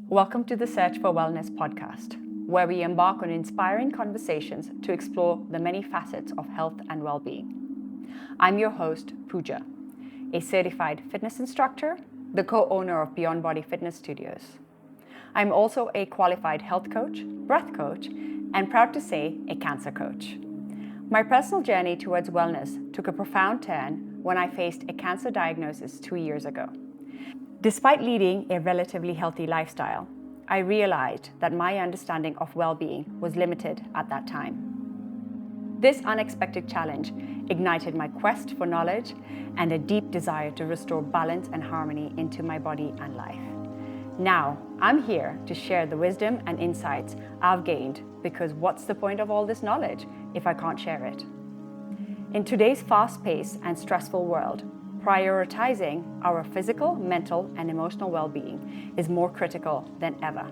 Welcome to the Search for Wellness podcast, where we embark on inspiring conversations to explore the many facets of health and well-being. I'm your host, Pooja, a certified fitness instructor, the co-owner of Beyond Body Fitness Studios. I'm also a qualified health coach, breath coach, and proud to say, a cancer coach. My personal journey towards wellness took a profound turn when I faced a cancer diagnosis 2 years ago. Despite leading a relatively healthy lifestyle, I realized that my understanding of well-being was limited at that time. This unexpected challenge ignited my quest for knowledge and a deep desire to restore balance and harmony into my body and life. Now, I'm here to share the wisdom and insights I've gained, because what's the point of all this knowledge if I can't share it? In today's fast-paced and stressful world, prioritizing our physical, mental, and emotional well-being is more critical than ever.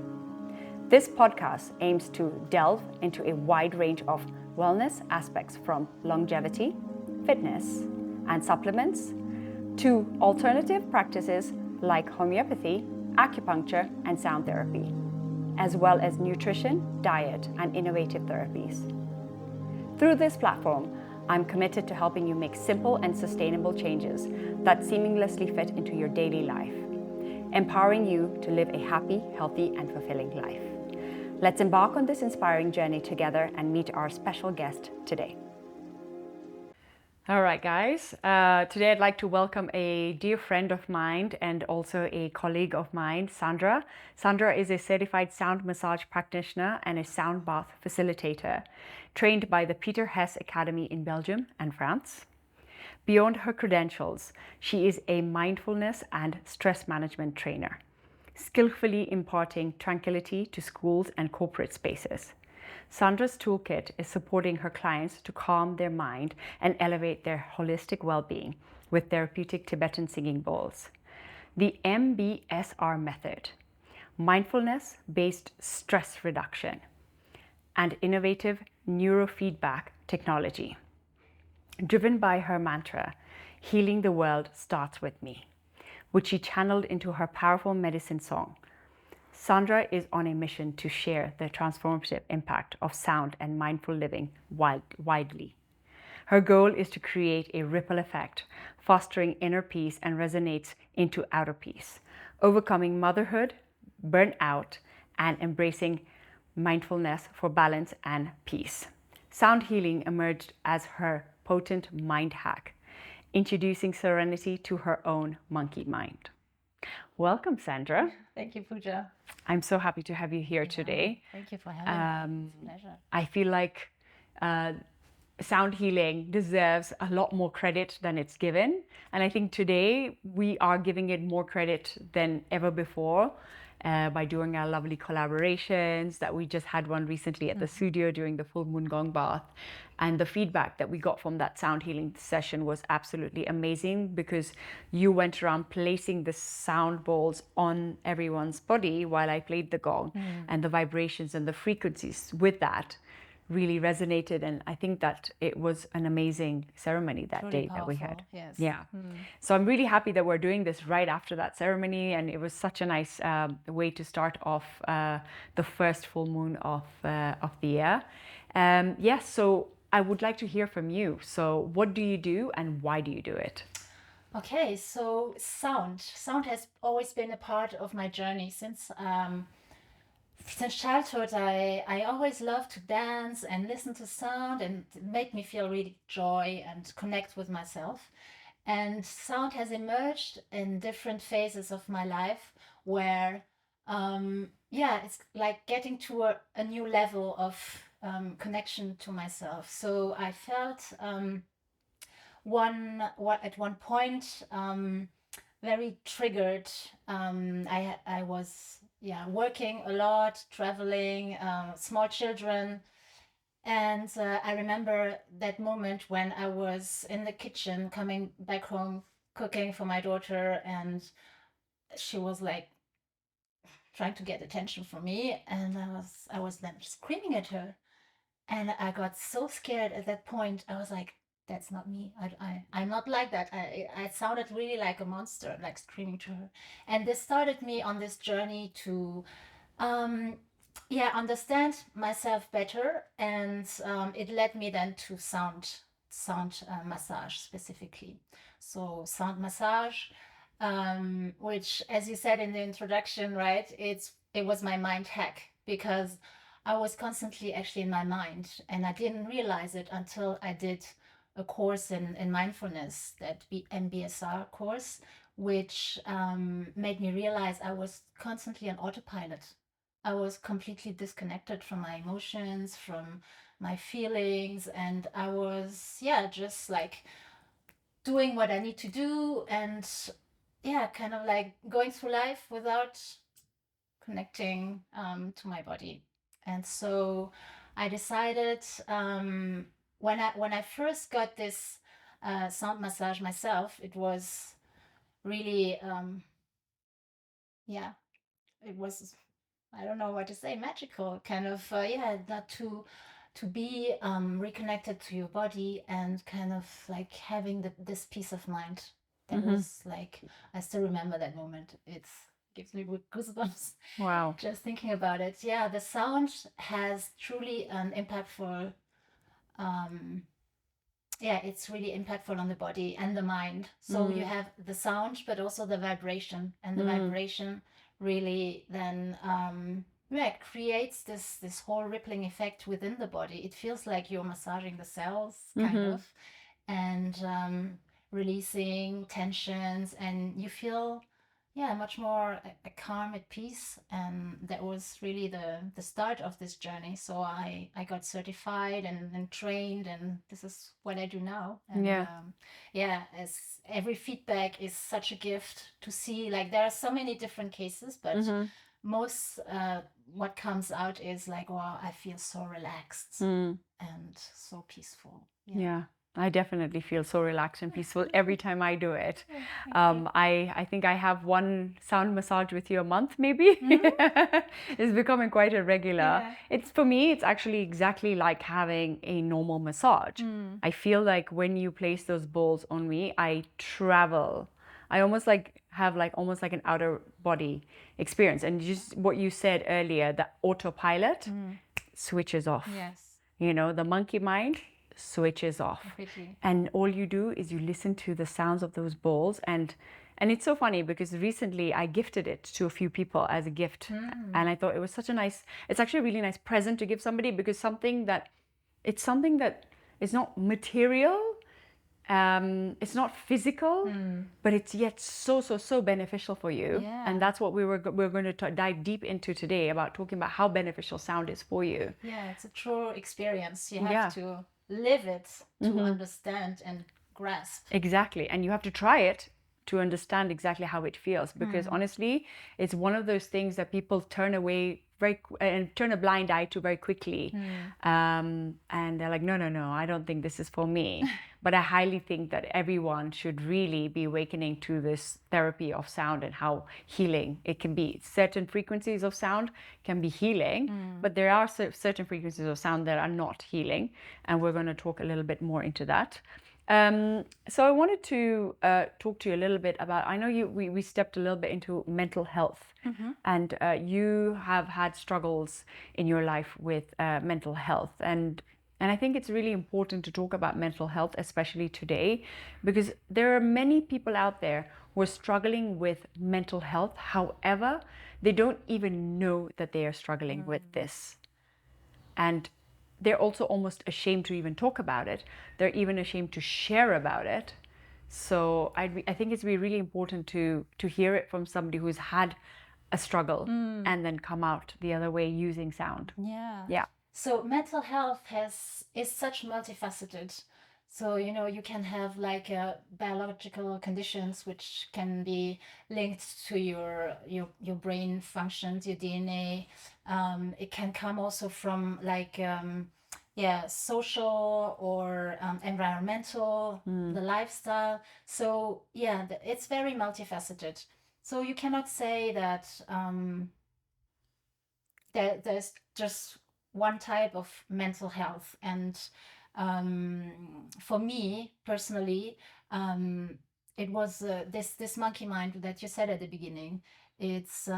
This podcast aims to delve into a wide range of wellness aspects, from longevity, fitness, and supplements, to alternative practices like homeopathy, acupuncture, and sound therapy, as well as nutrition, diet, and innovative therapies. Through this platform, I'm committed to helping you make simple and sustainable changes that seamlessly fit into your daily life, empowering you to live a happy, healthy, and fulfilling life. Let's embark on this inspiring journey together and meet our special guest today. All right, guys. Today I'd like to welcome a dear friend of mine and also a colleague of mine, Cendra. Cendra is a certified sound massage practitioner and a sound bath facilitator, trained by the Peter Hesse Academy in Belgium and France. Beyond her credentials, she is a mindfulness and stress management trainer, skillfully imparting tranquility to schools and corporate spaces. Cendra's toolkit is supporting her clients to calm their mind and elevate their holistic well-being with therapeutic Tibetan singing bowls. The MBSR method, mindfulness-based stress reduction, and innovative neurofeedback technology. Driven by her mantra, "Healing the world starts with me," which she channeled into her powerful medicine song. Cendra is on a mission to share the transformative impact of sound and mindful living widely. Her goal is to create a ripple effect, fostering inner peace and resonates into outer peace, overcoming motherhood, burnout, and embracing mindfulness for balance and peace. Sound healing emerged as her potent mind hack, introducing serenity to her own monkey mind. Welcome, Cendra. Thank you, Pooja. I'm so happy to have you here today. Thank you for having me. It's a pleasure. I feel like sound healing deserves a lot more credit than it's given. And I think today we are giving it more credit than ever before by doing our lovely collaborations. That we just had one recently at the studio during the full moon gong bath. And the feedback that we got from that sound healing session was absolutely amazing, because you went around placing the sound bowls on everyone's body while I played the gong, and the vibrations and the frequencies with that really resonated. And I think that it was an amazing ceremony that Truly day that we had. powerful, yes. Yeah. So I'm really happy that we're doing this right after that ceremony, and it was such a nice way to start off the first full moon of the year. Yes, so I would like to hear from you. So what do you do and why do you do it? Okay, so sound has always been a part of my journey since childhood. I always loved to dance and listen to sound, and it made me feel really joy and connect with myself. And sound has emerged in different phases of my life where it's like getting to a new level of connection to myself. So I felt at one point very triggered. I was working a lot, traveling, small children, and I remember that moment when I was in the kitchen coming back home, cooking for my daughter, and she was like trying to get attention from me, and I was then screaming at her. And I got so scared at that point. I was like, that's not me. I'm not like that. I sounded really like a monster, like screaming to her. And this started me on this journey to, um, yeah, understand myself better. And it led me then to sound massage specifically. So sound massage, which, as you said in the introduction, right, it was my mind hack because I was constantly actually in my mind, and I didn't realize it until I did a course in mindfulness, that MBSR course, which made me realize I was constantly on autopilot. I was completely disconnected from my emotions, from my feelings, and I was, yeah, just like doing what I need to do, and yeah, kind of like going through life without connecting to my body. And so I decided, when I first got this sound massage myself, it was really, yeah, it was, I don't know what to say, magical, kind of, yeah, not to be reconnected to your body and kind of like having this peace of mind. That was like, I still remember that moment. It's gives me goosebumps. Wow. Just thinking about it. Yeah, the sound has truly an impactful, um, yeah, it's really impactful on the body and the mind. So you have the sound, but also the vibration, and the vibration really then, yeah, creates this whole rippling effect within the body. It feels like you're massaging the cells, kind of, and releasing tensions, and you feel, yeah, much more calm, at peace. And that was really the start of this journey. So I got certified and trained, and this is what I do now. And Yeah. yeah, as every feedback is such a gift to see. Like, there are so many different cases, but most what comes out is like, wow, I feel so relaxed and so peaceful. Yeah, I definitely feel so relaxed and peaceful every time I do it. I think I have one sound massage with you a month, maybe. It's becoming quite a regular. Yeah. It's, for me, it's actually exactly like having a normal massage. I feel like when you place those balls on me, I travel. I almost like have like almost like an outer body experience. And just what you said earlier, the autopilot switches off. Yes. You know, the monkey mind switches off. Completely. And all you do is you listen to the sounds of those balls. And it's so funny because recently I gifted it to a few people as a gift. And I thought it was such a nice, it's actually a really nice present to give somebody, because it's something that is not material, it's not physical, but it's yet so beneficial for you. Yeah. And that's what we're going to dive deep into today, about talking about how beneficial sound is for you. Yeah, it's a true experience. You have Yeah. to live it to understand and grasp. Exactly. And you have to try it to understand exactly how it feels, because honestly, it's one of those things that people turn away and turn a blind eye to very quickly. And they're like, no, I don't think this is for me. But I highly think that everyone should really be awakening to this therapy of sound and how healing it can be. Certain frequencies of sound can be healing, but there are certain frequencies of sound that are not healing. And we're going to talk a little bit more into that. So I wanted to talk to you a little bit about, I know we stepped a little bit into mental health, and you have had struggles in your life with mental health. And I think it's really important to talk about mental health, especially today, because there are many people out there who are struggling with mental health. However, they don't even know that they are struggling with this. And they're also almost ashamed to even talk about it. They're even ashamed to share about it. So I think it's really important to hear it from somebody who's had a struggle and then come out the other way using sound. Yeah. Yeah. So mental health is such multifaceted. So, you can have like biological conditions which can be linked to your brain functions, your DNA. It can come also from like, yeah, social or environmental, the lifestyle. So yeah, it's very multifaceted. So you cannot say that there's just one type of mental health. And For me personally, it was this monkey mind that you said at the beginning. It's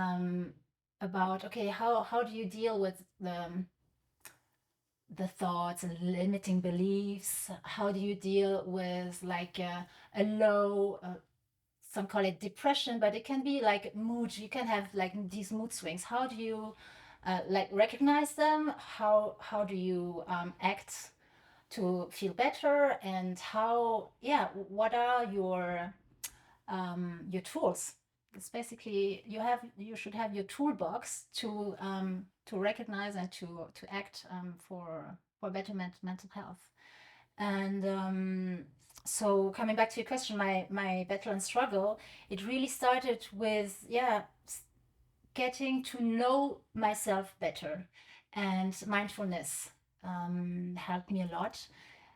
about, okay, how do you deal with the thoughts and limiting beliefs? How do you deal with like a low, some call it depression, but it can be like mood. You can have like these mood swings. How do you like recognize them? How do you act to feel better? And how, yeah, what are your tools? It's basically you should have your toolbox to recognize and to act for better mental health. And so coming back to your question, my battle and struggle, it really started with getting to know myself better, and mindfulness helped me a lot.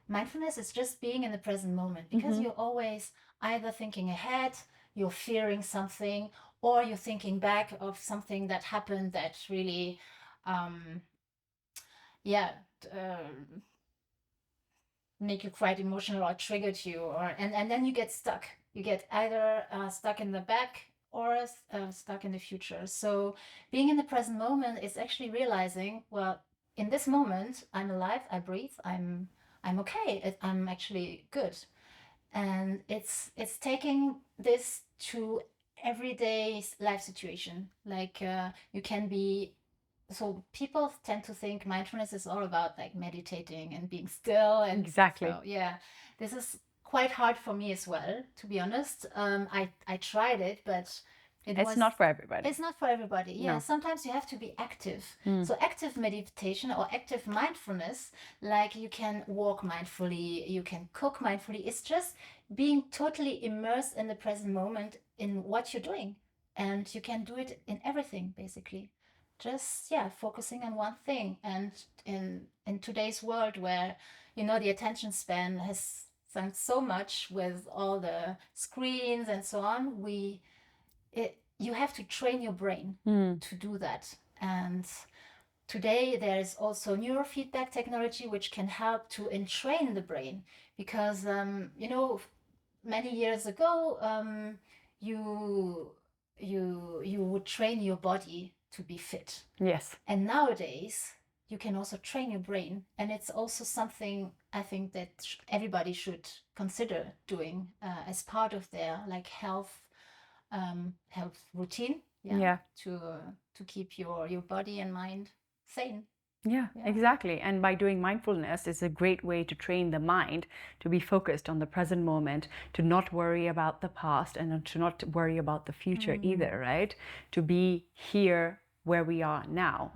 Mindfulness is just being in the present moment, because you're always either thinking ahead, you're fearing something, or you're thinking back of something that happened that really, um, yeah, make you quite emotional or triggered you, or and then you get stuck. You get either stuck in the back or stuck in the future. So being in the present moment is actually realizing, well, in this moment, I'm alive, I breathe, I'm okay, I'm actually good. And it's taking this to everyday life situation. Like you can be, so people tend to think mindfulness is all about like meditating and being still, and Exactly. so yeah, this is quite hard for me as well, to be honest. I tried it, but It's not for everybody. it's not for everybody. Yeah, No. sometimes you have to be active. So active meditation or active mindfulness, like you can walk mindfully, you can cook mindfully. It's just being totally immersed in the present moment in what you're doing. And you can do it in everything, basically. Just focusing on one thing. And in today's world where, the attention span has sunk so much with all the screens and so on, you have to train your brain to do that. And today there is also neurofeedback technology which can help to entrain the brain, because many years ago, you would train your body to be fit. Yes. And nowadays you can also train your brain, and it's also something I think that everybody should consider doing as part of their like health routine. Yeah. To keep your body and mind sane. Yeah, exactly. And by doing mindfulness, it's a great way to train the mind to be focused on the present moment, to not worry about the past and to not worry about the future either, right? To be here where we are now.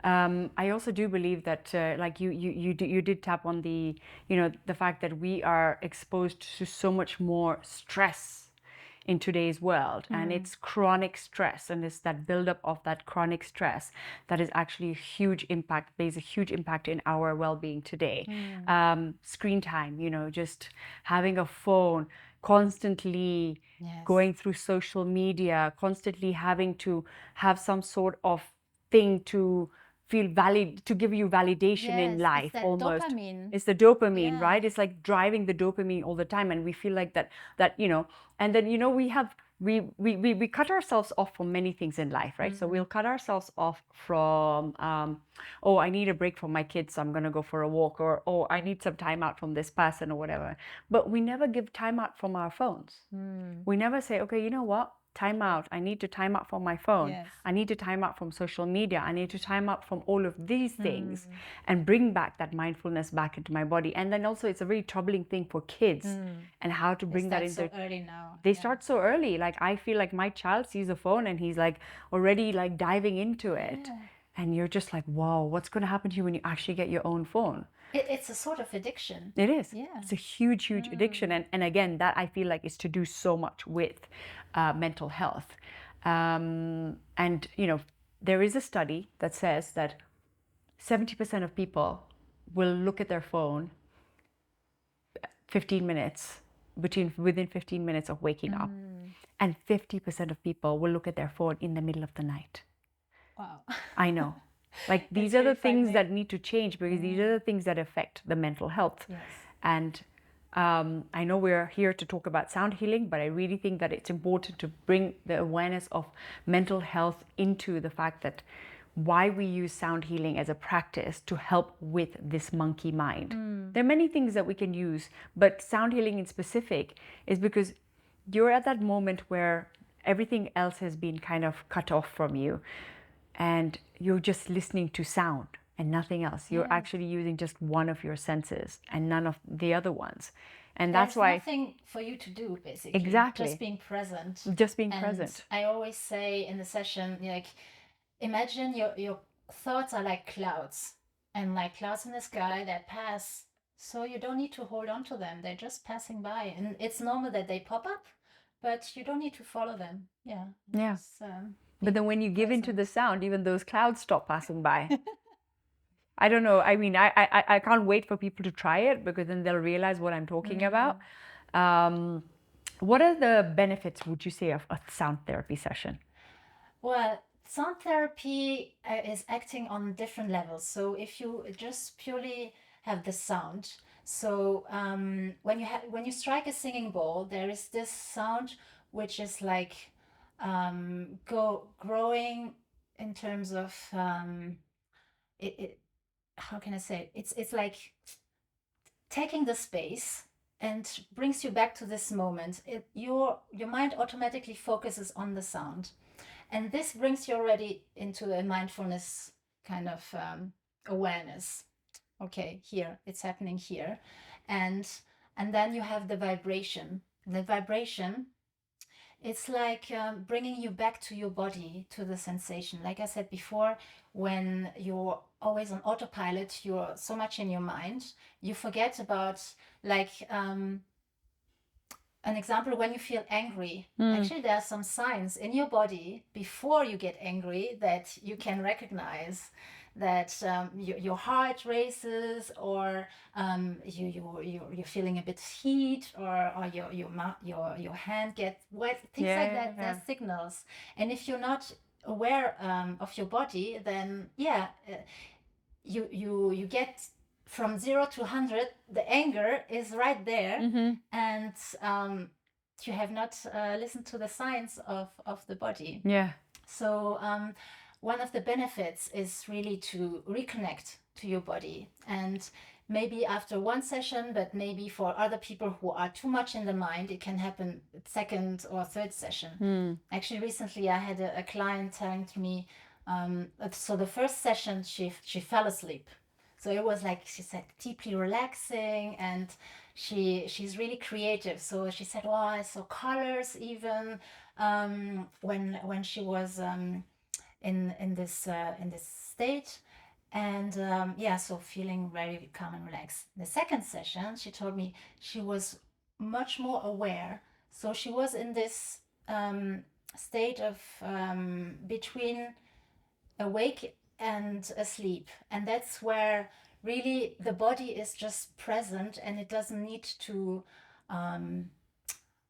I also do believe that, like you did tap on the, the fact that we are exposed to so much more stress in today's world, and it's chronic stress, and it's that buildup of that chronic stress that is actually a huge impact, plays a huge impact in our well-being today. Screen time, just having a phone, constantly going through social media, constantly having to have some sort of thing to feel valid, to give you validation in life. It's that almost dopamine. It's the dopamine, right? It's like driving the dopamine all the time, and we feel like that and then we cut ourselves off from many things in life, right? So we'll cut ourselves off from oh, I need a break from my kids, so I'm going to go for a walk, or oh, I need some time out from this person or whatever. But we never give time out from our phones. We never say, okay, you know what, time out. I need to time out from my phone. I need to time out from social media. I need to time out from all of these things and bring back that mindfulness back into my body. And then also, it's a very troubling thing for kids and how to bring that into. So early now. They start so early. Like, I feel like my child sees a phone and he's like already like diving into it. And you're just like, wow, what's going to happen to you when you actually get your own phone? It's a sort of addiction. It is. It's a huge addiction. And again, that I feel like is to do so much with mental health. And, there is a study that says that 70% of people will look at their phone 15 minutes, within 15 minutes of waking up. And 50% of people will look at their phone in the middle of the night. Wow. I know. Like these It's are the really things frightening. that need to change, because these are the things that affect the mental health. Yes. And I know we're here to talk about sound healing, but I really think that it's important to bring the awareness of mental health into the fact that why we use sound healing as a practice to help with this monkey mind. There are many things that we can use, but sound healing in specific is because you're at that moment where everything else has been kind of cut off from you and you're just listening to sound and nothing else. You're actually using just one of your senses and none of the other ones. And that's There's why nothing for you to do, basically. Exactly. Just being present. just being And present. I always say in the session, like, imagine your thoughts are like clouds, and like clouds in the sky that pass. So you don't need to hold on to them. They're just passing by. And it's normal that they pop up, but you don't need to follow them. Yeah. Yeah. Just, But then when you give into the sound, even those clouds stop passing by. I don't know. I mean, I can't wait for people to try it, because then they'll realize what I'm talking about. What are the benefits, would you say, of a sound therapy session? Well, sound therapy is acting on different levels. So if you just purely have the sound, so when you strike a singing bowl, there is this sound which is like growing in terms of it. How can I say it? It's like taking the space and brings you back to this moment. Your mind automatically focuses on the sound. And this brings you already into a mindfulness kind of awareness. Okay, here, it's happening here. And then you have the vibration. The vibration, it's like bringing you back to your body, to the sensation. Like I said before, when you're always on autopilot, you're so much in your mind, you forget about, like, an example, when you feel angry, actually there are some signs in your body before you get angry that you can recognize, that your heart races, or you're feeling a bit of heat, or your hand gets wet, things like that. They're signals. And if you're not aware of your body, then you get from 0 to 100, the anger is right there. And you have not listened to the signs of the body. Yeah. So one of the benefits is really to reconnect to your body. And maybe after one session, but maybe for other people who are too much in the mind, it can happen second or third session. Actually, recently I had a client telling to me, so the first session she fell asleep. So it was, like she said, deeply relaxing, and she's really creative. So she said, "Well, I saw colors even when she was in this state." And so feeling very calm and relaxed. The second session, she told me she was much more aware. So she was in this state of between awake and asleep. And that's where really the body is just present, and it doesn't need to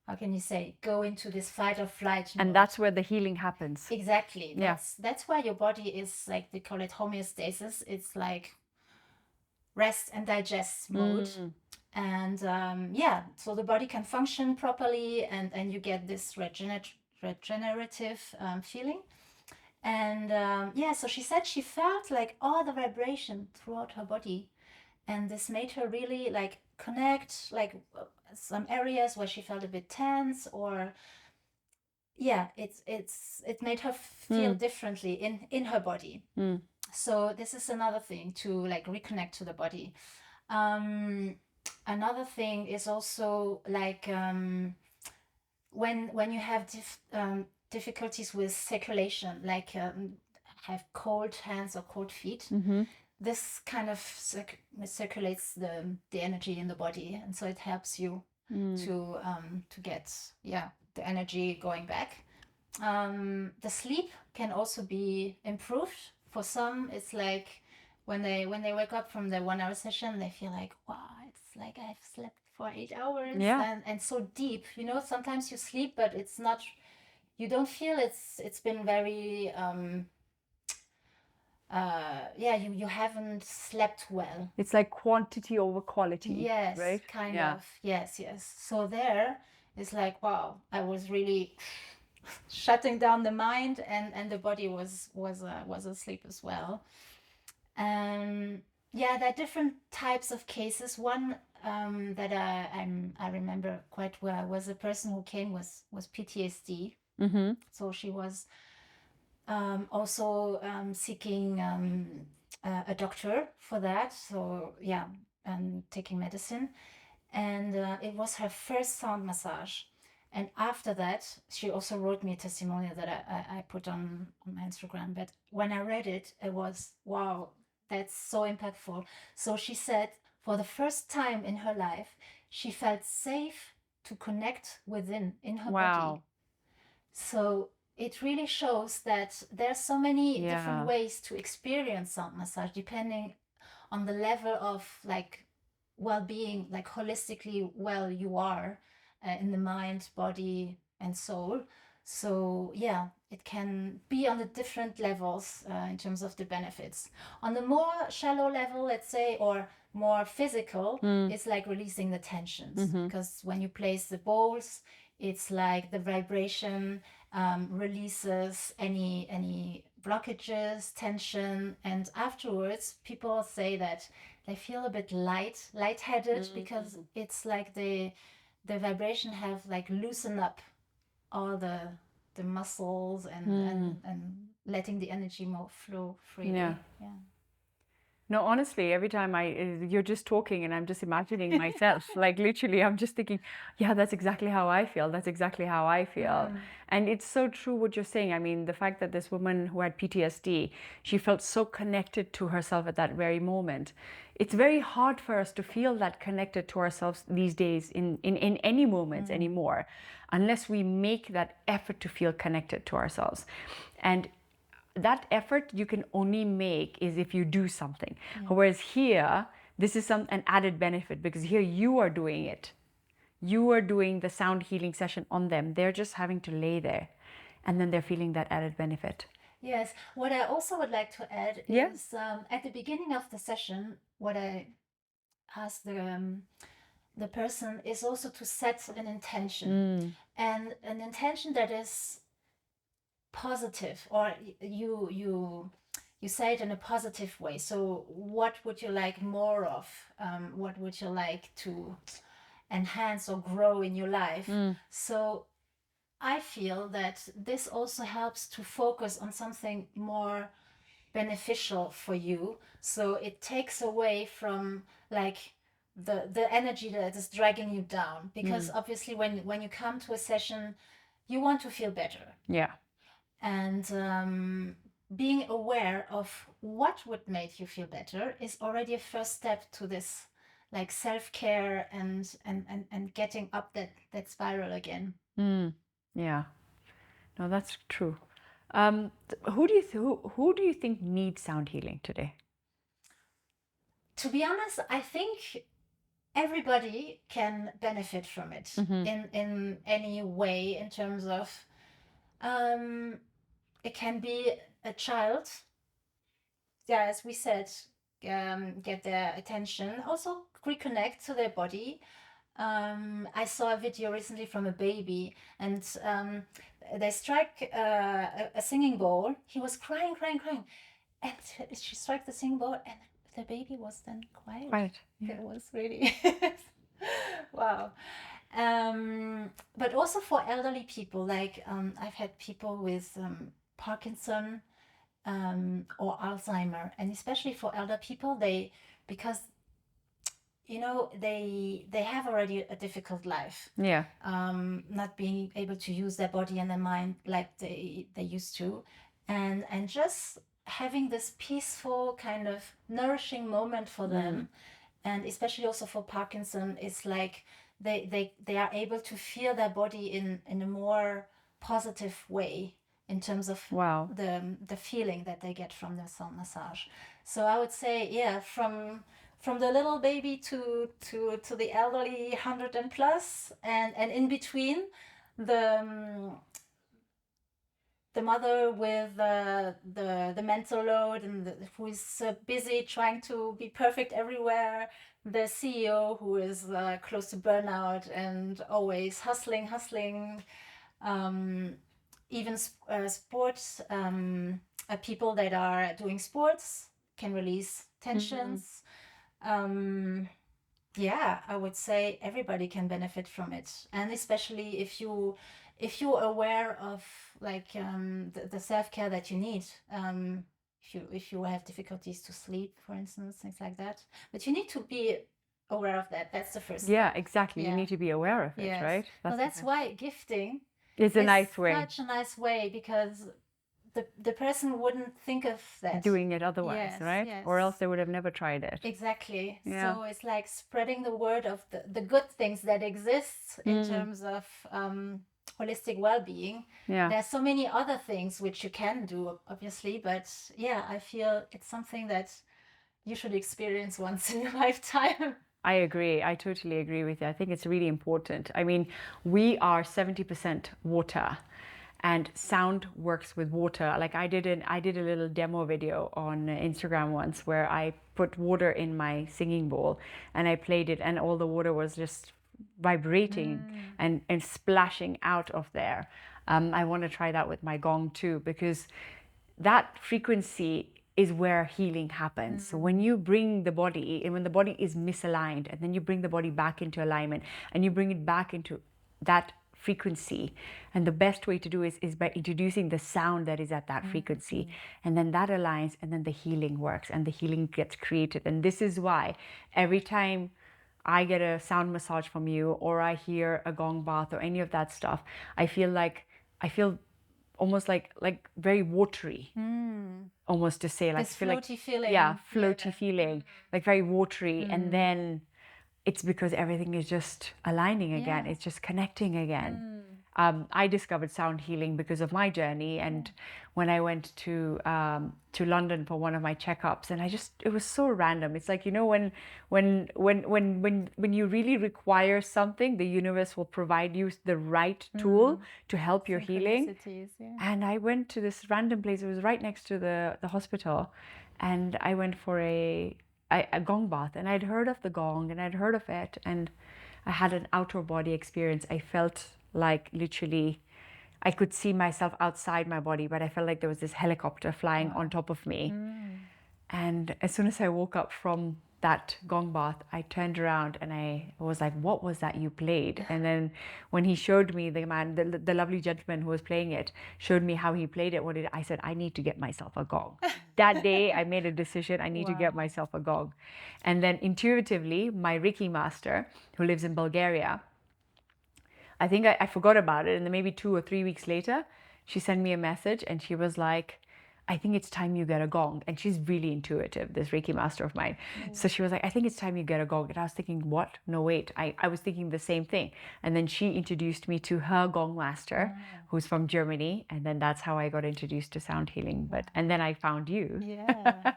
how can you say, go into this fight or flight mode. And that's where the healing happens. Exactly. That's why your body is, like, they call it homeostasis. It's like rest and digest mode. And so the body can function properly, and you get this regenerative feeling. And so she said she felt like all the vibration throughout her body, and this made her really, like, connect, like some areas where she felt a bit tense, or it made her feel differently in her body. So this is another thing, to, like, reconnect to the body. Another thing is also, like, when you have difficulties with circulation, like have cold hands or cold feet, this kind of circulates the energy in the body, and so it helps you to get the energy going back. The sleep can also be improved. For some, it's like when they wake up from the 1 hour session, they feel like, wow, it's like I've slept for 8 hours, and so deep. Sometimes you sleep, but it's not, you don't feel it's been very you haven't slept well. It's like quantity over quality. Yes, right? kind Yeah. of. Yes, yes. So there it's like, wow, I was really shutting down the mind, and the body was asleep as well. Yeah, there are different types of cases. One that I remember quite well was a person who came was PTSD. Mm-hmm. So she was also seeking a doctor for that. So yeah, taking medicine, and it was her first sound massage. And after that, she also wrote me a testimonial that I put on my Instagram. But when I read it, it was, wow, that's so impactful. So she said, for the first time in her life, she felt safe to connect within in her body. Wow. So it really shows that there's so many Yeah. different ways to experience sound massage depending on the level of like well-being, like holistically well you are in the mind, body, and soul. So yeah, it can be on the different levels in terms of the benefits. On the more shallow level, let's say, or more physical, it's like releasing the tensions, because when you place the bowls, it's like the vibration releases any blockages, tension, and afterwards people say that they feel a bit lightheaded, because it's like the vibration have like loosened up all the muscles, and letting the energy more flow freely. Yeah. Yeah. No, honestly, every time you're just talking and I'm just imagining myself, like literally, I'm just thinking, yeah, that's exactly how I feel. That's exactly how I feel. And it's so true what you're saying. I mean, the fact that this woman who had PTSD, she felt so connected to herself at that very moment. It's very hard for us to feel that connected to ourselves these days in any moments anymore, unless we make that effort to feel connected to ourselves. And that effort you can only make is if you do something. Whereas here, this is an added benefit, because here you are doing it. You are doing the sound healing session on them. They're just having to lay there, and then they're feeling that added benefit. Yes. What I also would like to add is at the beginning of the session, what I asked the person is also to set an intention, and an intention that is positive, or you say it in a positive way. So what would you like more of? What would you like to enhance or grow in your life? So I feel that this also helps to focus on something more beneficial for you. So it takes away from like the energy that is dragging you down, because obviously when you come to a session, you want to feel better. Yeah. And being aware of what would make you feel better is already a first step to this like self-care and getting up that spiral again. Yeah. No, that's true. Who do you think needs sound healing today? To be honest, I think everybody can benefit from it in any way, in terms of it can be a child, yeah, as we said, get their attention, also reconnect to their body. I saw a video recently from a baby, and they strike a singing bowl. He was crying, and she struck the singing bowl, and the baby was then quiet. Quiet. Yeah. It was really wow. But also for elderly people, like I've had people with Parkinson or Alzheimer, and especially for elder people, because they have already a difficult life. Yeah. Not being able to use their body and their mind like they used to, and just having this peaceful kind of nourishing moment for them, and especially also for Parkinson, it's like they are able to feel their body in a more positive way, in terms of Wow. the feeling that they get from the sound massage. So I would say, yeah, from the little baby to the elderly 100 and plus, and in between, the the mother with the mental load and who is busy trying to be perfect everywhere, the CEO who is close to burnout and always hustling, um, even sports people that are doing sports can release tensions. Yeah, I would say everybody can benefit from it, and especially if you're aware of like the self-care that you need. If you have difficulties to sleep, for instance, things like that, but you need to be aware of that. That's the first Yeah, step. exactly. You Yeah. need to be aware of it, Yes. right? So that's why gifting It's a is nice way such a nice way, because the person wouldn't think of that. doing it otherwise, Yes, right? yes. Or else they would have never tried it. Exactly. Yeah. So it's like spreading the word of the good things that exist in terms of holistic well-being. Yeah. There's so many other things which you can do, obviously, but yeah, I feel it's something that you should experience once in a lifetime. I agree. I totally agree with you. I think it's really important. I mean, we are 70% water, and sound works with water. Like I did a little demo video on Instagram once where I put water in my singing bowl and I played it, and all the water was just vibrating and splashing out of there. I want to try that with my gong too, because that frequency is where healing happens. So when you bring the body, and when the body is misaligned, and then you bring the body back into alignment and you bring it back into that frequency, and the best way to do is by introducing the sound that is at that frequency, and then that aligns, and then the healing works and the healing gets created. And this is why every time I get a sound massage from you, or I hear a gong bath or any of that stuff, I feel almost like very watery, almost to say, like This feel like floaty feeling. yeah, floaty feeling, like very watery. And then it's because everything is just aligning again. It's just connecting again. I discovered sound healing because of my journey, and when I went to London for one of my checkups, and it was so random. It's like, you know, when you really require something, the universe will provide you the right tool to help your healing. Synchronicities, yeah. And I went to this random place. It was right next to the hospital, and I went for a gong bath, and I'd heard of the gong and I'd heard of it, and I had an outer body experience. I felt like literally I could see myself outside my body, but I felt like there was this helicopter flying on top of me. And as soon as I woke up from that gong bath, I turned around and I was like, what was that you played? And then when he showed me, the lovely gentleman who was playing it, showed me how he played it, I said, I need to get myself a gong. That day I made a decision, I need to get myself a gong. And then intuitively, my Reiki master, who lives in Bulgaria, I think I forgot about it. And then maybe 2 or 3 weeks later, she sent me a message and she was like, I think it's time you get a gong. And she's really intuitive, this Reiki master of mine. So she was like, I think it's time you get a gong. And I was thinking, what? No, wait. I was thinking the same thing. And then she introduced me to her gong master, who's from Germany. And then that's how I got introduced to sound healing. And then I found you. Yeah.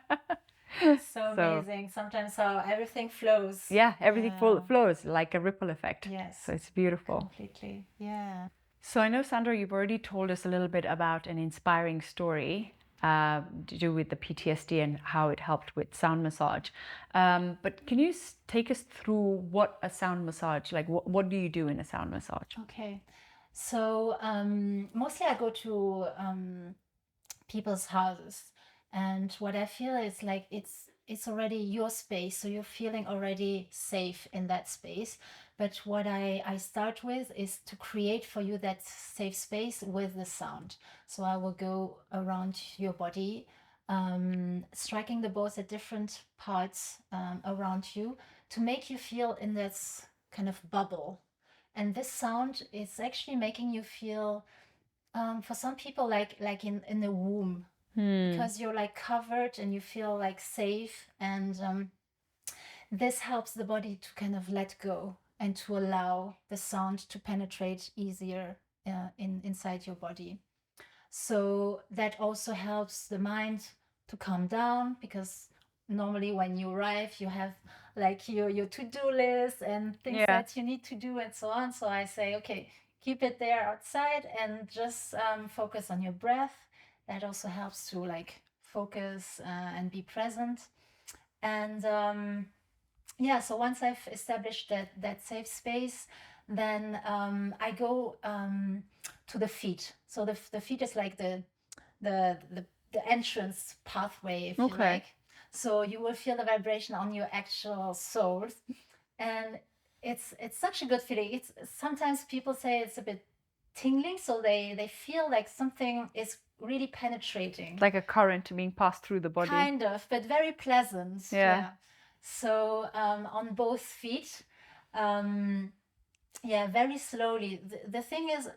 So amazing. Sometimes how everything flows. Yeah, everything flows like a ripple effect. Yes. So it's beautiful. Completely. Yeah. So I know, Cendra, you've already told us a little bit about an inspiring story to do with the PTSD and how it helped with sound massage. But can you take us through what a sound massage, like what do you do in a sound massage? Okay. So mostly I go to people's houses, and what I feel is like it's already your space, so you're feeling already safe in that space. But what I start with is to create for you that safe space with the sound. So I will go around your body, striking the balls at different parts around you to make you feel in this kind of bubble. And this sound is actually making you feel, for some people, like in the womb, because you're like covered and you feel like safe, and this helps the body to kind of let go and to allow the sound to penetrate easier inside your body. So that also helps the mind to calm down, because normally when you arrive you have like your to-do list and things that you need to do and so on. So I say, okay, keep it there outside and just focus on your breath. That also helps to like focus and be present. And yeah, so once I've established that safe space, then I go to the feet. So the feet is like the the entrance pathway, if you like. So you will feel the vibration on your actual soles, and it's such a good feeling. It's sometimes people say it's a bit tingling, so they feel like something is really penetrating, Like a current being passed through the body. kind of, but very pleasant. Yeah. So on both feet, yeah, very slowly. The thing is,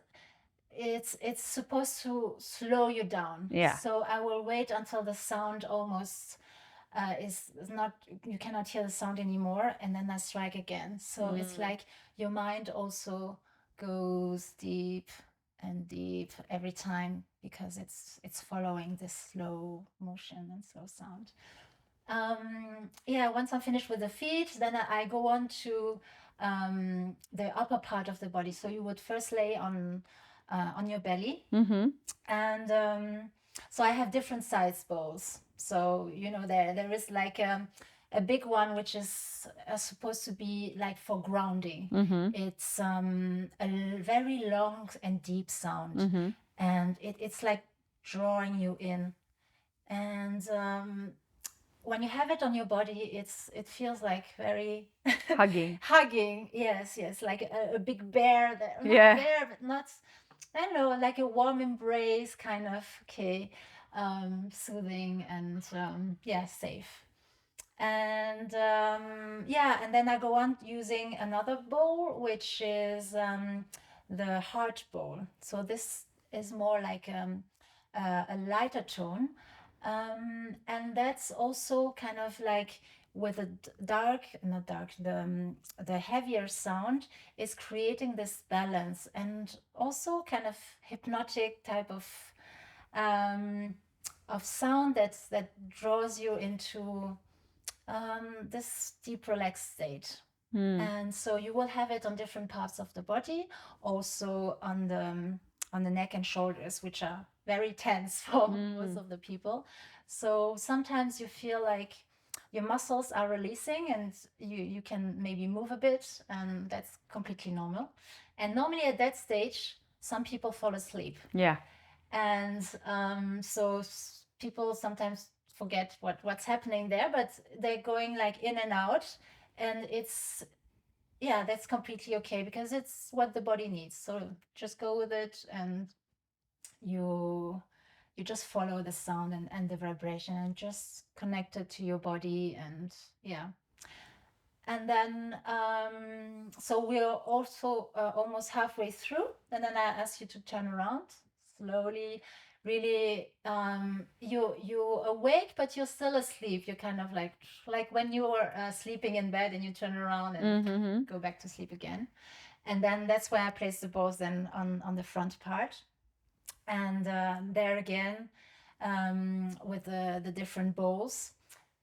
it's supposed to slow you down. Yeah. So I will wait until the sound almost is not, you cannot hear the sound anymore, and then I strike again. So it's like your mind also goes deep and deep every time, because it's following this slow motion and slow sound. Yeah, once I'm finished with the feet, then I go on to the upper part of the body. So you would first lay on your belly, and so I have different size bowls. So there is like a big one which is supposed to be like for grounding. It's a very long and deep sound, and it's like drawing you in. And when you have it on your body, it feels like very Hugging. Yes, like a big bear that, not Yeah. bear, but not, I don't know, like a warm embrace kind of. Okay, soothing and yeah, safe. And yeah, and then I go on using another bowl, which is the heart bowl. So this is more like a lighter tone, and that's also kind of like with a not dark, the heavier sound is creating this balance, and also kind of hypnotic type of sound that draws you into this deep relaxed state. And so you will have it on different parts of the body, also on the neck and shoulders, which are very tense for most of the people. So sometimes you feel like your muscles are releasing, and you can maybe move a bit, and that's completely normal. And normally at that stage, some people fall asleep. Yeah. And so people sometimes forget what's happening there, but they're going like in and out, and that's completely okay, because it's what the body needs. So just go with it, and you just follow the sound and the vibration, and just connect it to your body. And yeah, and then so we're also almost halfway through, and then I ask you to turn around slowly. Really, you awake, but you're still asleep. You're kind of like when you were sleeping in bed, and you turn around and go back to sleep again. And then that's where I place the balls then on the front part. And there again, with the different bowls.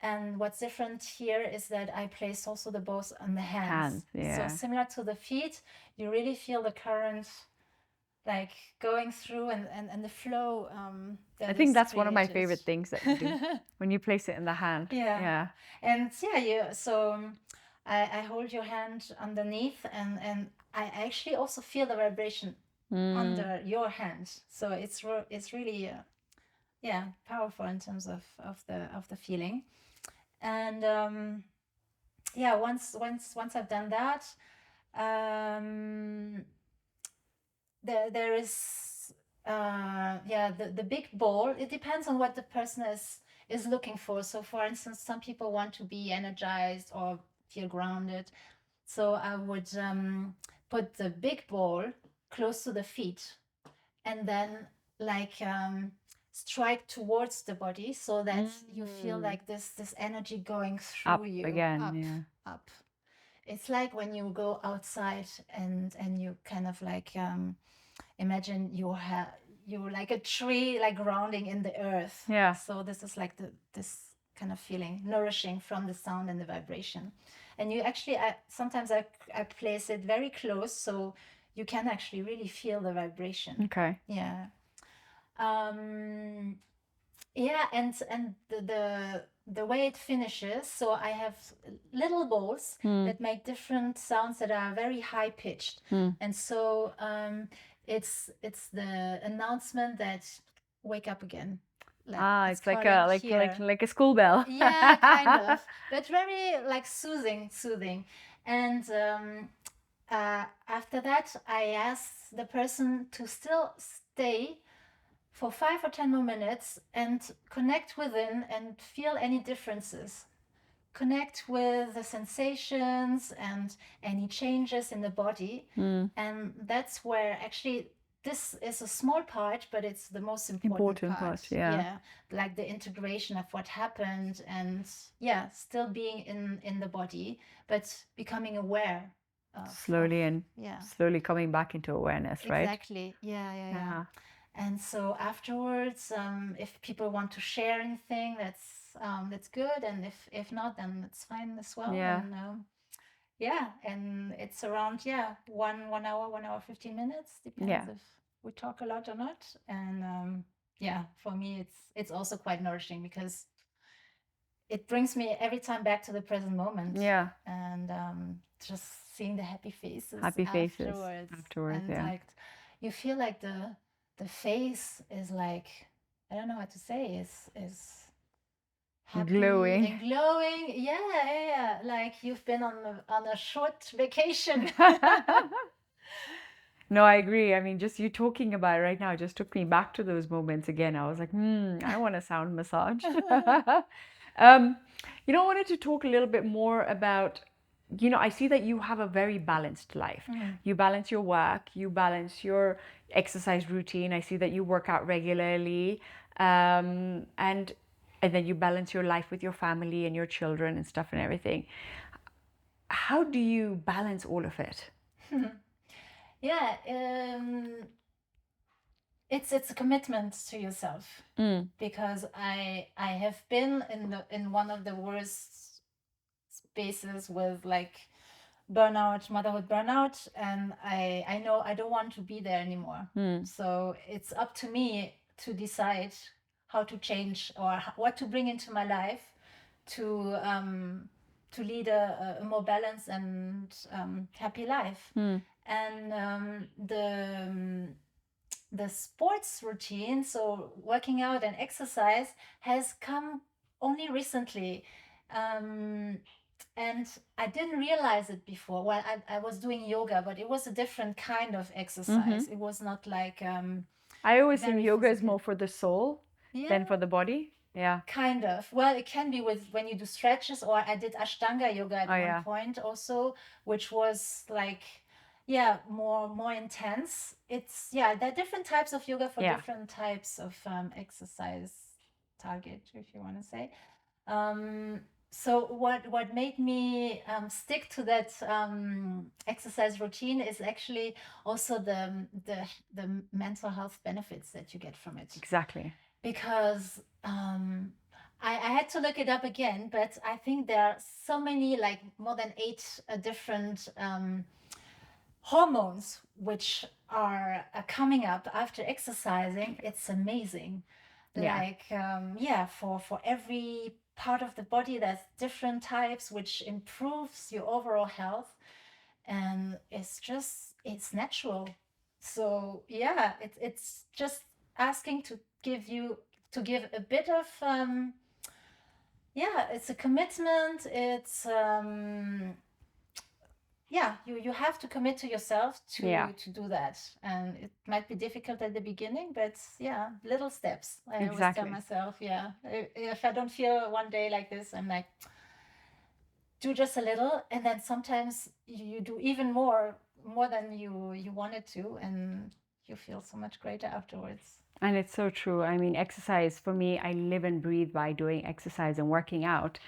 And what's different here is that I place also the balls on the hands. Yeah. So similar to the feet, you really feel the current like going through, and the flow. I think that's one of my favorite things that you do when you place it in the hand. Yeah. And yeah, so I hold your hand underneath, and I actually also feel the vibration under your hand. So it's really powerful in terms of the feeling. And yeah, once I've done that, there is the big ball. It depends on what the person is looking for. So for instance, some people want to be energized or feel grounded, so I would put the big ball close to the feet, and then like strike towards the body, so that you feel like this energy going through up you again. up. It's like when you go outside, and you kind of like imagine you're like a tree, like grounding in the earth. Yeah. So this is like this kind of feeling, nourishing from the sound and the vibration. And you actually, sometimes I place it very close, so you can actually really feel the vibration. Okay. Yeah. Yeah, and the way it finishes, so I have little bowls that make different sounds that are very high pitched, and so it's the announcement that wake up again. It's like calling a here. like a school bell. Yeah, kind of, but very like soothing. And after that, I asked the person to still stay for 5 or 10 more minutes and connect within and feel any differences. Connect with the sensations and any changes in the body. And that's where actually this is a small part, but it's the most important part. Yeah. Like the integration of what happened and yeah, still being in the body, but becoming aware. Slowly coming back into awareness, right? Exactly. Yeah. And so afterwards, if people want to share anything, that's good, and if not, then it's fine as well. Yeah. And and it's around 1 hour, 15 minutes, depends if we talk a lot or not. And for me, it's also quite nourishing because it brings me every time back to the present moment. Yeah. And just seeing the happy faces afterwards, and like you feel like the face is like, I don't know how to say, is happy glowing and glowing. Yeah, like you've been on a short vacation. No, I agree. I mean, just you talking about it right now just took me back to those moments again. I was like, I want a sound massage. I wanted to talk a little bit more about, I see that you have a very balanced life. You balance your work, you balance your exercise routine. I see that you work out regularly, and then you balance your life with your family and your children and stuff and everything. How do you balance all of it? Yeah, it's a commitment to yourself, because I have been in one of the worst spaces with like motherhood burnout, and I know I don't want to be there anymore. So it's up to me to decide how to change or what to bring into my life to lead a more balanced and happy life. And the sports routine, so working out and exercise, has come only recently. And I didn't realize it before. Well, I was doing yoga, but it was a different kind of exercise. It was not like I always think yoga is more for the soul than for the body. Yeah. Kind of. Well, it can be when you do stretches, or I did Ashtanga yoga at one point also, which was like, more intense. It's, there are different types of yoga for different types of exercise target, if you want to say. So what made me stick to that exercise routine is actually also the mental health benefits that you get from it. Exactly. Because I had to look it up again, but I think there are so many, like more than 8 different hormones which are coming up after exercising. It's amazing. Like for every part of the body, there's different types, which improves your overall health, and it's natural. So it's just asking to give a bit of it's a commitment. It's you have to commit to yourself to do that, and it might be difficult at the beginning, but little steps. I always tell myself, if I don't feel one day like this, I'm like, do just a little, and then sometimes you do even more than you wanted to, and you feel so much greater afterwards. And it's so true. I mean, exercise for me, I live and breathe by doing exercise and working out.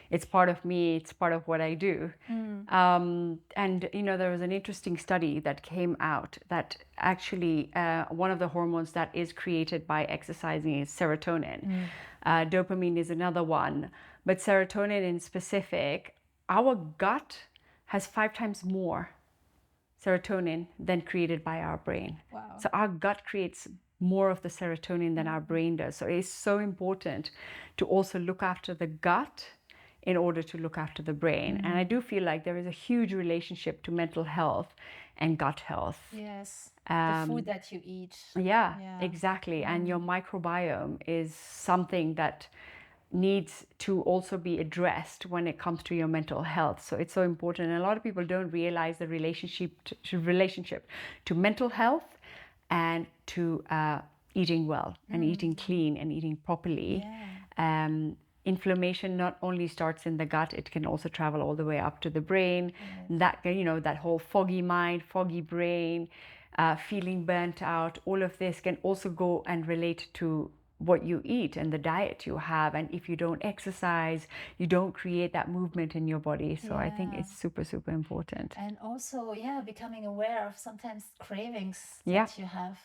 It's part of me. It's part of what I do. And there was an interesting study that came out that actually one of the hormones that is created by exercising is serotonin. Dopamine is another one, but serotonin in specific, our gut has 5 times more serotonin than created by our brain. Wow. So our gut creates more of the serotonin than our brain does. So it's so important to also look after the gut in order to look after the brain. And I do feel like there is a huge relationship to mental health and gut health. Yes. The food that you eat. Yeah, exactly. And your microbiome is something that needs to also be addressed when it comes to your mental health. So it's so important. And a lot of people don't realize the relationship to mental health and to eating well and eating clean and eating properly. Inflammation not only starts in the gut, it can also travel all the way up to the brain. That, you know, that whole foggy mind, foggy brain, feeling burnt out, all of this can also go and relate to what you eat and the diet you have. And if you don't exercise, you don't create that movement in your body. So I think it's super, super important. And also, becoming aware of sometimes cravings that you have.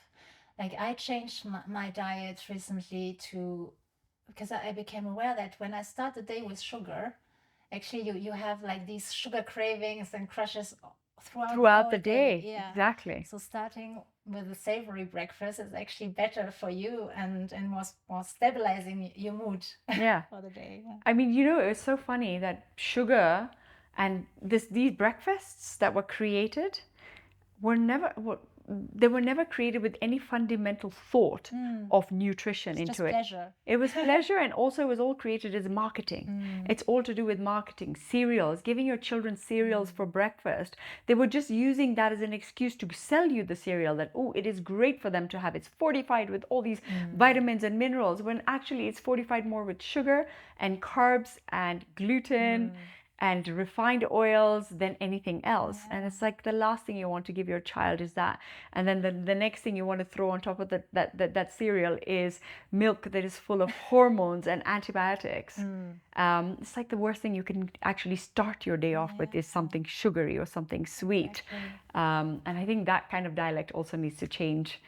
Like I changed my diet recently because I became aware that when I start the day with sugar, actually you have like these sugar cravings and crushes throughout the day. Exactly. So starting with a savory breakfast is actually better for you and more stabilizing your mood for the day. I mean, you know, it's so funny that sugar and these breakfasts that were created were never created with any fundamental thought of nutrition into it. Pleasure. It was pleasure, and also it was all created as marketing. It's all to do with marketing. Cereals, giving your children cereals for breakfast. They were just using that as an excuse to sell you the cereal that, oh, it is great for them to have. It's fortified with all these vitamins and minerals, when actually it's fortified more with sugar and carbs and gluten and refined oils than anything else. And it's like the last thing you want to give your child is that. And then the next thing you want to throw on top of that cereal is milk that is full of hormones and antibiotics. It's like the worst thing you can actually start your day off with is something sugary or something sweet. And I think that kind of dialect also needs to change,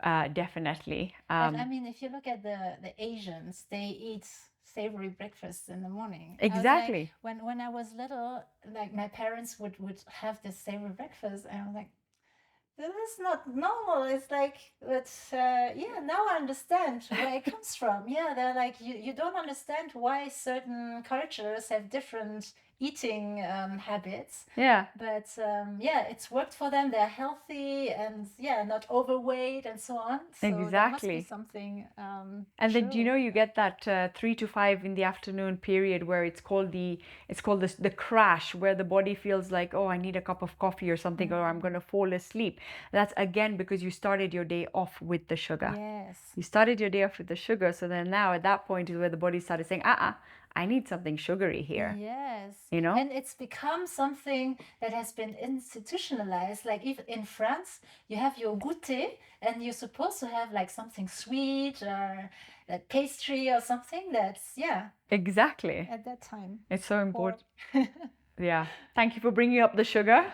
definitely. But I mean, if you look at the Asians, they eat savory breakfast in the morning. Exactly. When I was little, like my parents would have this savory breakfast, and I was like, this is not normal. It's like, now I understand where it comes from. They're like, you don't understand why certain cultures have different eating habits. But it's worked for them. They're healthy and not overweight and so on. So there must be something. And then you get that 3 to 5 in the afternoon period where it's called the crash, where the body feels like, oh, I need a cup of coffee or something, or I'm going to fall asleep. That's again because you started your day off with the sugar. You started your day off with the sugar. So then now at that point is where the body started saying, I need something sugary here. You know? And it's become something that has been institutionalized. Like even in France, you have your goûter and you're supposed to have like something sweet or a pastry or something that's, Exactly. at that time. It's so important. Thank you for bringing up the sugar.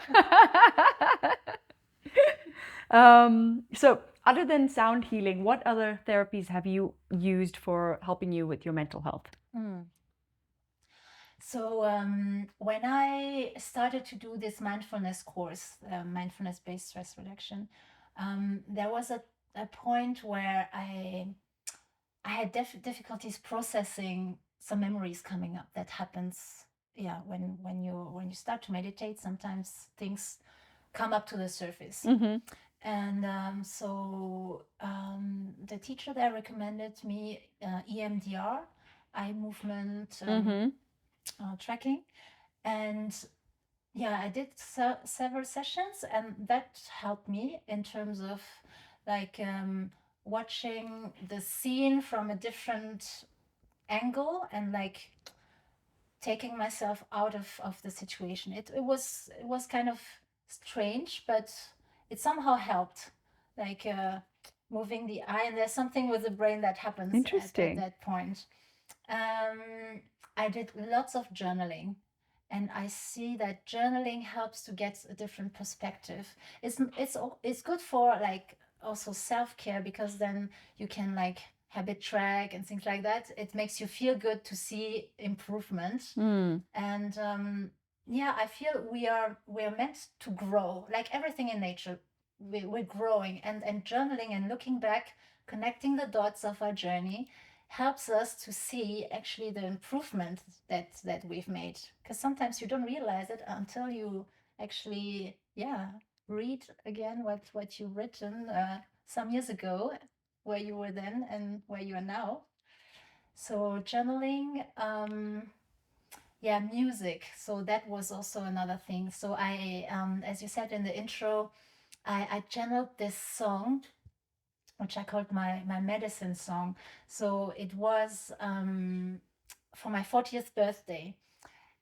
So other than sound healing, what other therapies have you used for helping you with your mental health? So when I started to do this mindfulness course, mindfulness-based stress reduction, there was a point where I had difficulties processing some memories coming up that happens. When you start to meditate, sometimes things come up to the surface. And so the teacher there recommended me EMDR, eye movement tracking. And I did several sessions, and that helped me in terms of like watching the scene from a different angle and like taking myself out of the situation. It was kind of strange, but it somehow helped, like moving the eye, and there's something with the brain that happens at that point. I did lots of journaling, and I see that journaling helps to get a different perspective. It's good for like also self-care, because then you can like habit track and things like that. It makes you feel good to see improvement. And yeah, I feel we're meant to grow, like everything in nature. We're growing, and journaling and looking back, connecting the dots of our journey, helps us to see actually the improvement that we've made. Because sometimes you don't realize it until you actually, yeah, read again what you've written some years ago, where you were then and where you are now. So journaling. Yeah, music. So that was also another thing. So as you said in the intro, I channeled this song, which I called my medicine song. So it was for my 40th birthday.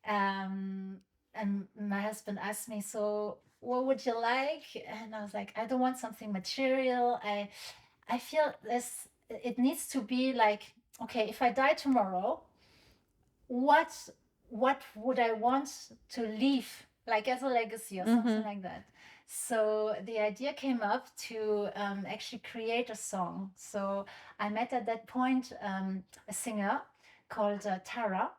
Um, and my husband asked me, so what would you like? And I was like, I don't want something material. I feel this, it needs to be like, okay, if I die tomorrow, what what would I want to leave, like as a legacy or something like that. So the idea came up to actually create a song. So I met at that point a singer called Tara,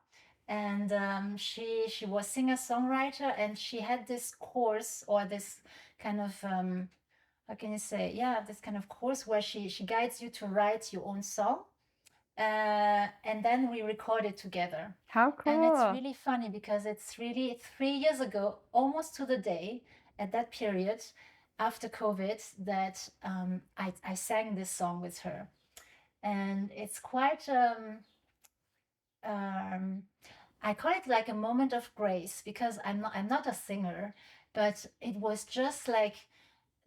and she was singer songwriter, and she had this course, or this kind of how can you say, yeah, this kind of course where she guides you to write your own song, and then we recorded together. How And it's cool. really funny because it's really 3 years ago, almost to the day, at that period after COVID, that I sang this song with her. And it's quite, um, I call it like a moment of grace, because I'm not a singer, but it was just like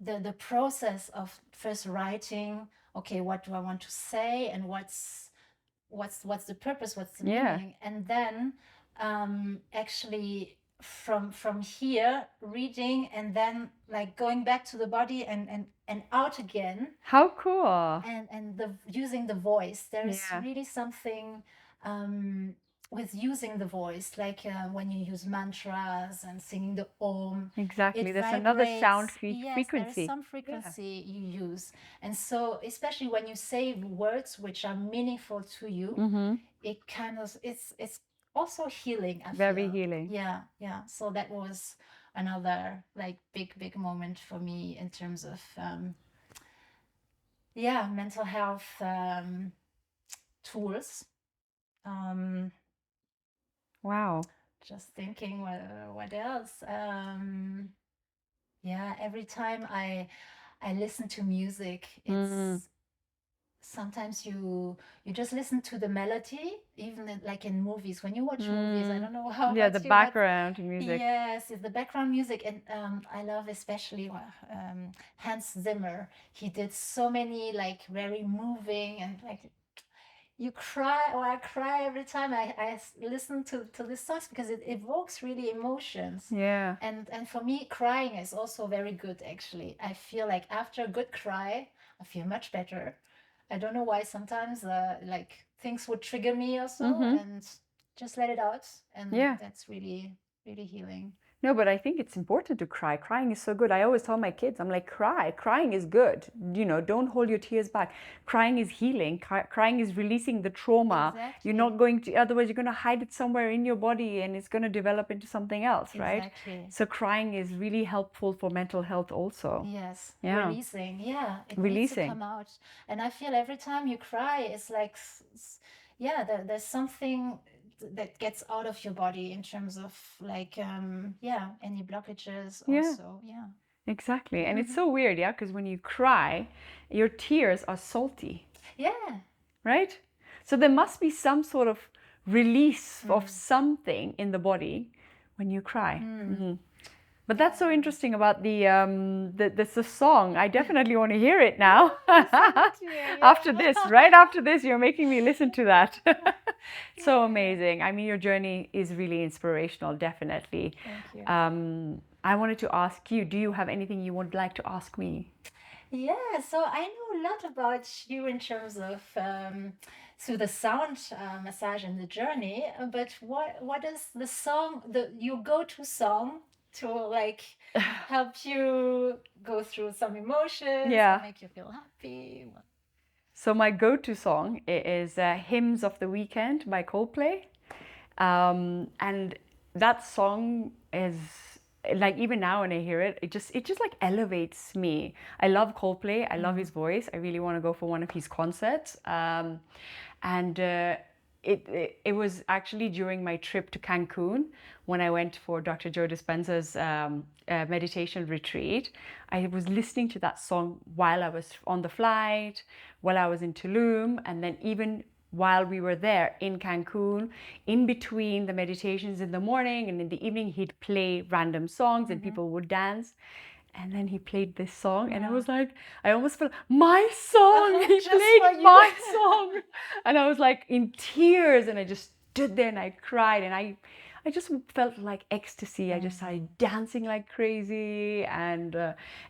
the process of first writing, okay, what do I want to say, and what's the purpose, what's the Yeah. meaning, and then actually from here reading, and then like going back to the body, and out again, How cool. and the using the voice. There is Yeah. really something with using the voice, like when you use mantras and singing the om, Exactly. it There's another sound vibrates. Yes, there is frequency. some frequency you use. And so especially when you say words which are meaningful to you, it kind of, it's also healing, I Very feel. healing. Yeah. So that was another like big moment for me in terms of yeah, mental health tools. Um, Wow. just thinking what else. Yeah, every time I listen to music, it's sometimes you just listen to the melody, even like in movies. When you watch movies, I don't know how Yeah, about the you, but background music. yes, it's the background music. And I love especially Hans Zimmer. He did so many like very moving, and like you cry, or I cry every time I listen to these songs, because it evokes really emotions. Yeah. And for me, crying is also very good, actually. I feel like after a good cry, I feel much better. I don't know why sometimes like things would trigger me or so, and just let it out. And Yeah. that's really, really healing. No, but I think it's important to cry. Crying is so good. I always tell my kids, I'm like, cry. Crying is good. You know, don't hold your tears back. Crying is healing. Crying is releasing the trauma. Exactly. You're not going to, otherwise, you're going to hide it somewhere in your body and it's going to develop into something else, right? Exactly. So, crying is really helpful for mental health also. Yes, Yeah. releasing. Yeah, it needs to Releasing. come out. And I feel every time you cry, it's like, yeah, there's something that gets out of your body in terms of like, yeah, any blockages Yeah. also. Yeah. Exactly. And it's so weird, yeah, because when you cry, your tears are salty, Yeah. right? So there must be some sort of release of something in the body when you cry. But that's so interesting about the song. I definitely want to hear it now. After this, right after this, you're making me listen to that. So amazing. I mean, your journey is really inspirational, definitely. Thank you. I wanted to ask you, do you have anything you would like to ask me? Yeah, so I know a lot about you in terms of so the sound massage and the journey, but what is the song, your go-to song to like help you go through some emotions, Yeah. or make you feel happy? So my go-to song is Hymns of the Weekend by Coldplay. And that song is like, even now when I hear it, it just like elevates me. I love Coldplay. I love his voice. I really want to go for one of his concerts. And it was actually during my trip to Cancun when I went for Dr. Joe Dispenza's meditation retreat. I was listening to that song while I was on the flight, while I was in Tulum, and then even while we were there in Cancun, in between the meditations in the morning and in the evening, he'd play random songs and people would dance. And then he played this song, and I was like, I almost felt my song. He Just for played you. my song, and I was like in tears, and I just stood there and I cried, and I just felt like ecstasy. I just started dancing like crazy, and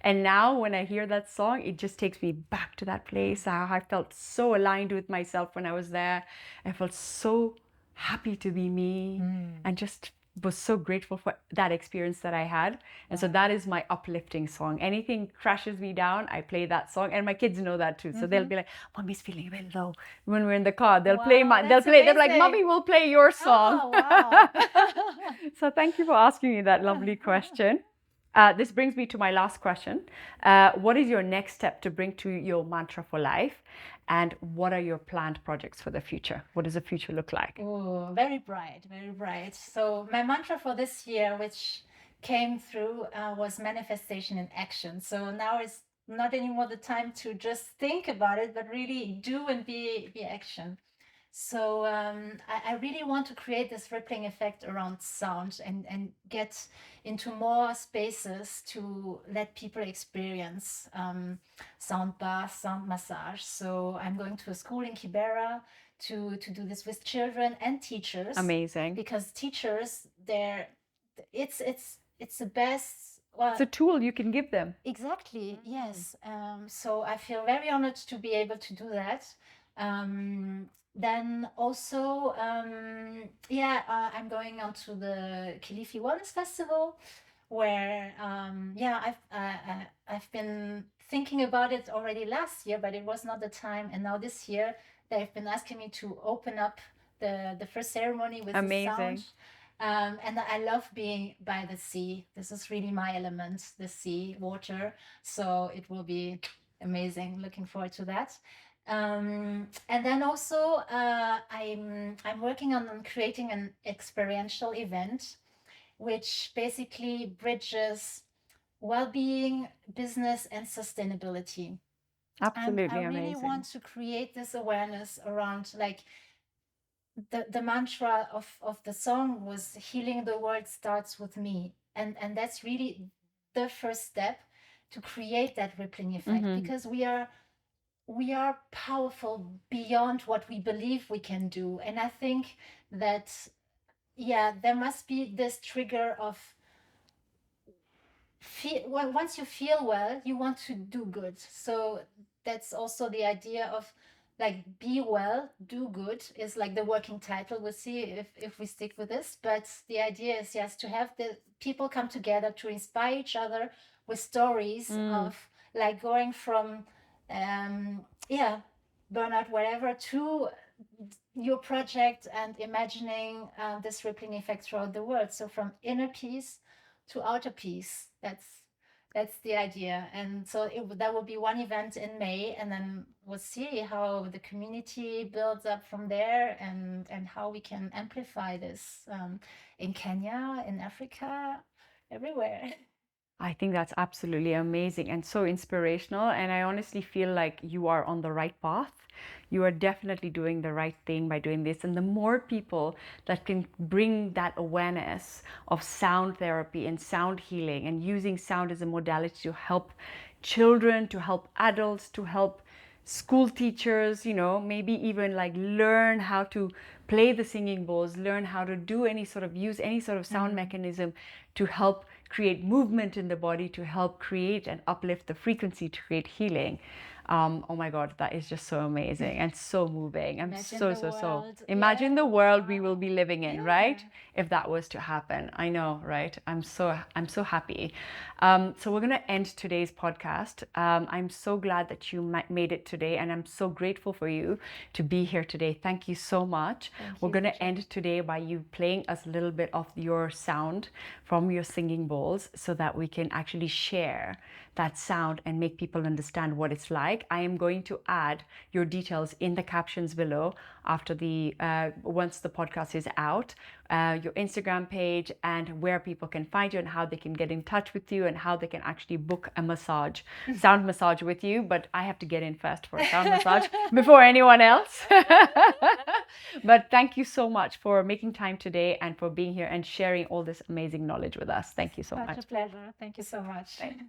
now when I hear that song, it just takes me back to that place. How I felt so aligned with myself when I was there. I felt so happy to be me, and just was so grateful for that experience that I had. And so that is my uplifting song. Anything crashes me down, I play that song. And my kids know that too. So they'll be like, Mommy's feeling a bit low. When we're in the car, they'll play they'll be like, Mommy, we'll play your song. Oh, wow. So thank you for asking me that lovely question. This brings me to my last question. What is your next step to bring to your mantra for life? And what are your planned projects for the future? What does the future look like? Oh, very bright, very bright. So my mantra for this year, which came through, was manifestation in action. So now it's not anymore the time to just think about it, but really do and be action. So I really want to create this rippling effect around sound and get into more spaces to let people experience sound bath, sound massage. So I'm going to a school in Kibera to do this with children and teachers. Amazing. Because teachers, it's the best. Well, It's a tool you can give them. exactly, yes. So I feel very honored to be able to do that. Then also, I'm going on to the Kilifi Wellness Festival, where I've been thinking about it already last year, but it was not the time. And now this year, they've been asking me to open up the first ceremony with the Amazing. sound. And I love being by the sea. This is really my element, the sea, water. So it will be amazing. Looking forward to that. And then also, I'm working on creating an experiential event, which basically bridges well-being, business, and sustainability. Absolutely I really amazing. want to create this awareness around, like, the mantra of the song was healing the world starts with me, and that's really the first step to create that rippling effect, because we are powerful beyond what we believe we can do. And I think that, there must be this trigger of once you feel well, you want to do good. So that's also the idea of, like, be well, do good is like the working title. We'll see if we stick with this. But the idea is, yes, to have the people come together to inspire each other with stories of, like, going from burnout, whatever, to your project and imagining this rippling effect throughout the world. So from inner peace to outer peace. That's the idea. And so that will be one event in May, and then we'll see how the community builds up from there, and how we can amplify this in Kenya, in Africa, everywhere. I think that's absolutely amazing and so inspirational. And I honestly feel like you are on the right path. You are definitely doing the right thing by doing this. And the more people that can bring that awareness of sound therapy and sound healing and using sound as a modality to help children, to help adults, to help school teachers, maybe even like learn how to play the singing bowls, learn how to do use any sort of sound mechanism to help create movement in the body, to help create and uplift the frequency to create healing. Oh my God, that is just so amazing and so moving. I'm Imagine so, the so, so. world. Imagine the Yes. world we will Wow. be living in, Yeah. right? If that was to happen. I know, right? I'm so happy. So we're gonna end today's podcast. I'm so glad that you made it today, and I'm so grateful for you to be here today. Thank you so much. Thank We're you, gonna Pooja. end today by you playing us a little bit of your sound from your singing bowls, so that we can actually share that sound and make people understand what it's like. I am going to add your details in the captions below after the once the podcast is out, your Instagram page, and where people can find you and how they can get in touch with you and how they can actually book a massage, sound massage with you. But I have to get in first for a sound massage before anyone else. But thank you so much for making time today and for being here and sharing all this amazing knowledge with us. Thank you so much. Such a pleasure. Thank you so much. Thanks.